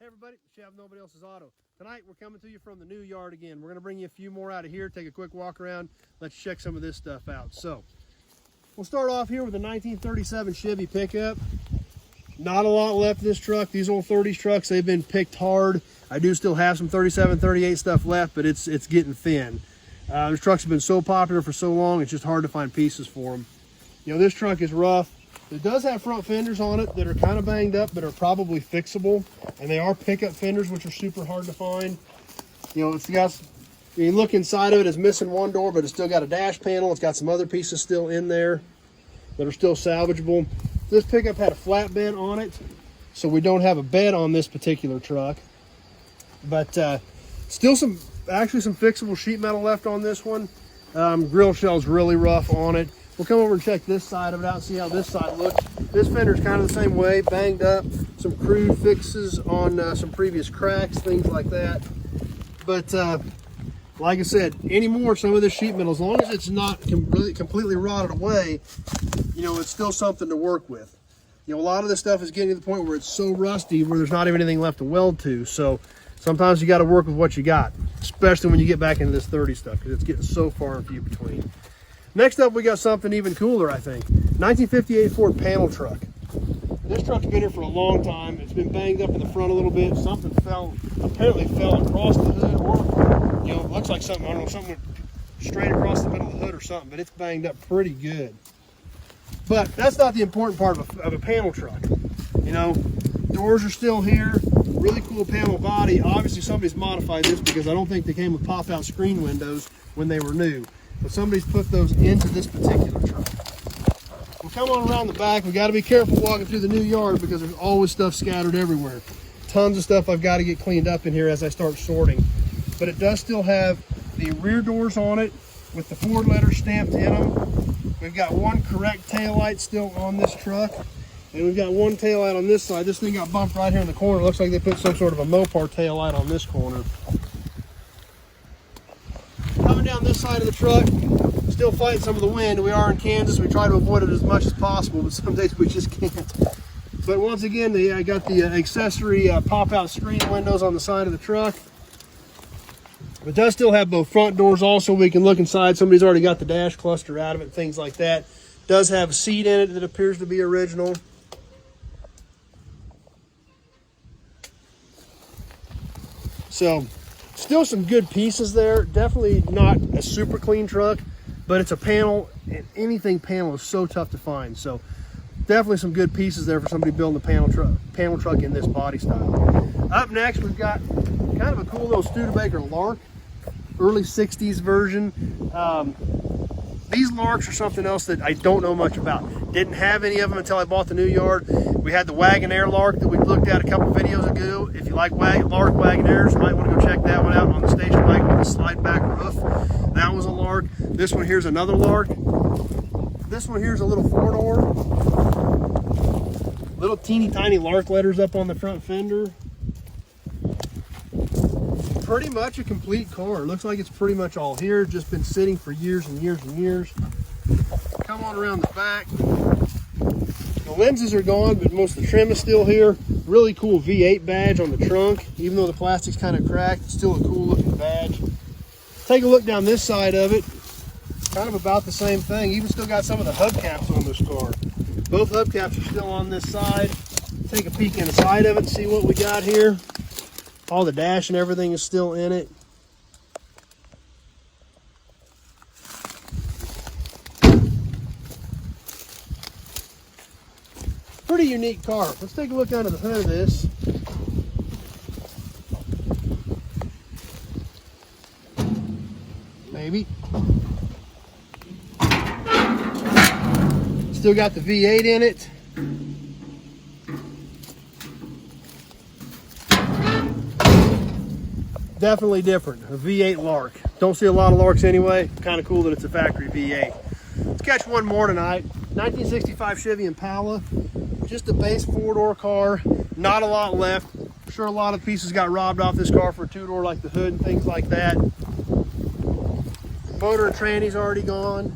Hey everybody, Chevy, Nobody Else's Auto. Tonight we're coming to you from the new yard again. We're going to bring you a few more out of here, take a quick walk around, let's check some of this stuff out. So, we'll start off here with a 1937 Chevy pickup. Not a lot left of this truck. These old 30s trucks, they've been picked hard. I do still have some 37, 38 stuff left, but it's getting thin. This trucks have been so popular for so long, it's just hard to find pieces for them. You know, this truck is rough. It does have front fenders on it that are kind of banged up, but are probably fixable. And they are pickup fenders, which are super hard to find. You know, it's got, you look inside of it, it's missing one door, but it's still got a dash panel. It's got some other pieces still in there that are still salvageable. This pickup had a flatbed on it, so we don't have a bed on this particular truck. But still actually some fixable sheet metal left on this one. Grill shell's really rough on it. We'll come over and check this side of it out and see how this side looks. This fender's kind of the same way, banged up, some crude fixes on some previous cracks, things like that. But like I said, anymore, some of this sheet metal, as long as it's not completely rotted away, you know, it's still something to work with. You know, a lot of this stuff is getting to the point where it's so rusty where there's not even anything left to weld to. So sometimes you got to work with what you got, especially when you get back into this 30 stuff, because it's getting so far and few between. Next up, we got something even cooler, I think. 1958 Ford panel truck. This truck's been here for a long time. It's been banged up in the front a little bit. Something apparently fell across the hood, or, you know, it looks like something, I don't know, something went straight across the middle of the hood or something, but it's banged up pretty good. But that's not the important part of a panel truck. You know, doors are still here. Really cool panel body. Obviously, somebody's modified this because I don't think they came with pop-out screen windows when they were new. But somebody's put those into this particular truck. We'll come on around the back. We got to be careful walking through the new yard because there's always stuff scattered everywhere. Tons of stuff I've got to get cleaned up in here as I start sorting. But it does still have the rear doors on it with the Ford letters stamped in them. We've got one correct taillight still on this truck. And we've got one taillight on this side. This thing got bumped right here in the corner. Looks like they put some sort of a Mopar taillight on this corner. Coming down this side of the truck, still fighting some of the wind. We are in Kansas. We try to avoid it as much as possible, but some days we just can't. But once again, I got the accessory pop-out screen windows on the side of the truck. It does still have both front doors also. We can look inside. Somebody's already got the dash cluster out of it, things like that. Does have a seat in it that appears to be original. So, still some good pieces there. Definitely not a super clean truck, but it's a panel, and anything panel is so tough to find. So definitely some good pieces there for somebody building a panel truck in this body style. Up next, we've got kind of a cool little Studebaker Lark, early 60s version. These Larks are something else that I don't know much about. Didn't have any of them until I bought the new yard. We had the Wagonaire Lark that we looked at a couple videos ago. If you like Lark Wagonairs, you might want to go check that one out on the station wagon with a slide back roof. That was a Lark. This one here's another Lark. This one here's a little four-door. Little teeny tiny Lark letters up on the front fender. Pretty much a complete car. Looks like it's pretty much all here. Just been sitting for years and years and years. Come on around the back. The lenses are gone, but most of the trim is still here. Really cool V8 badge on the trunk. Even though the plastic's kind of cracked, it's still a cool looking badge. Take a look down this side of it. Kind of about the same thing. Even still got some of the hubcaps on this car. Both hubcaps are still on this side. Take a peek inside of it and see what we got here. All the dash and everything is still in it. Pretty unique car. Let's take a look under the hood of this. Maybe. Still got the V8 in it. Definitely different, a V8 Lark. Don't see a lot of Larks anyway. Kind of cool that it's a factory V8. Let's catch one more tonight. 1965 Chevy Impala. Just a base four-door car. Not a lot left. I'm sure a lot of pieces got robbed off this car for a two-door, like the hood and things like that. Motor and tranny's already gone.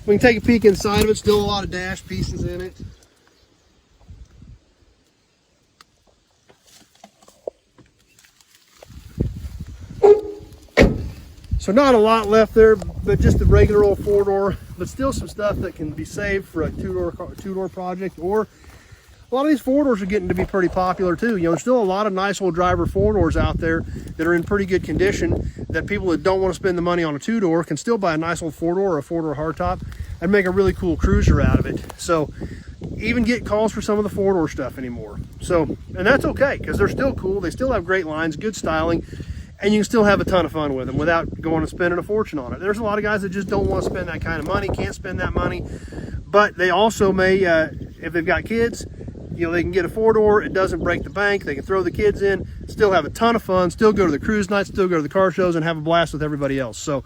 we can take a peek inside of it. Still a lot of dash pieces in it. So not a lot left there, but just a regular old 4-door, but still some stuff that can be saved for a two-door project. Or a lot of these 4-doors are getting to be pretty popular too. You know, there's still a lot of nice old driver 4-doors out there that are in pretty good condition, that people that don't want to spend the money on a 2-door can still buy a nice old 4-door or a 4-door hardtop and make a really cool cruiser out of it. So even get calls for some of the 4-door stuff anymore. So, and that's okay, because they're still cool. They still have great lines, good styling, and you can still have a ton of fun with them without going and spending a fortune on it. There's a lot of guys that just don't want to spend that kind of money, can't spend that money, but they also may, if they've got kids, you know, they can get a 4-door, it doesn't break the bank, they can throw the kids in, still have a ton of fun, still go to the cruise nights, still go to the car shows and have a blast with everybody else. So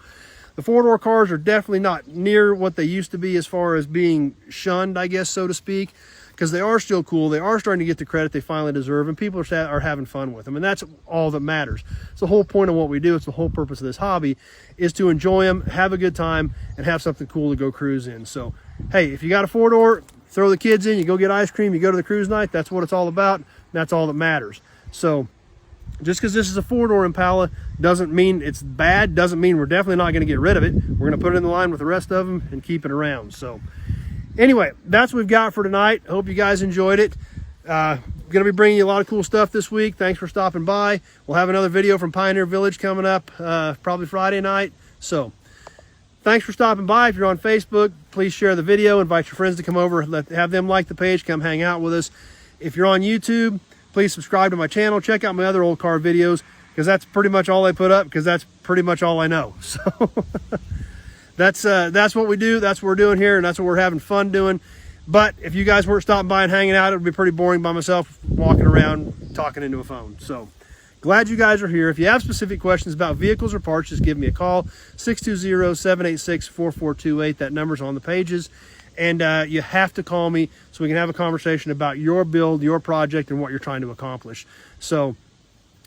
the 4-door cars are definitely not near what they used to be as far as being shunned, I guess, so to speak, because they are still cool. They are starting to get the credit they finally deserve, and people are having fun with them, and that's all that matters. It's the whole point of what we do. It's the whole purpose of this hobby, is to enjoy them, have a good time, and have something cool to go cruise in. So, hey, if you got a 4-door, throw the kids in, you go get ice cream, you go to the cruise night, that's what it's all about. That's all that matters. So just because this is a 4-door Impala doesn't mean it's bad, doesn't mean we're definitely not going to get rid of it. We're going to put it in the line with the rest of them and keep it around. So anyway, that's what we've got for tonight. I hope you guys enjoyed it. Going to be bringing you a lot of cool stuff this week. Thanks for stopping by. We'll have another video from Pioneer Village coming up probably Friday night. So thanks for stopping by. If you're on Facebook, please share the video. Invite your friends to come over. Have them like the page. Come hang out with us. If you're on YouTube, please subscribe to my channel. Check out my other old car videos, because that's pretty much all I put up, because that's pretty much all I know. So that's what we do. That's what we're doing here, and that's what we're having fun doing. But if you guys weren't stopping by and hanging out, it would be pretty boring by myself walking around talking into a phone. So glad you guys are here. If you have specific questions about vehicles or parts, just give me a call, 620-786-4428. That number's on the pages. And you have to call me so we can have a conversation about your build, your project, and what you're trying to accomplish. So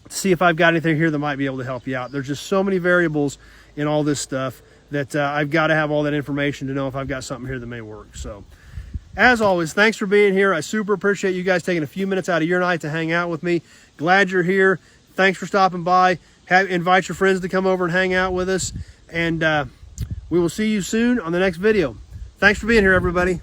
see if I've got anything here that might be able to help you out. There's just so many variables in all this stuff that I've got to have all that information to know if I've got something here that may work. So as always, thanks for being here. I super appreciate you guys taking a few minutes out of your night to hang out with me. Glad you're here. Thanks for stopping by. Invite your friends to come over and hang out with us. And we will see you soon on the next video. Thanks for being here, everybody.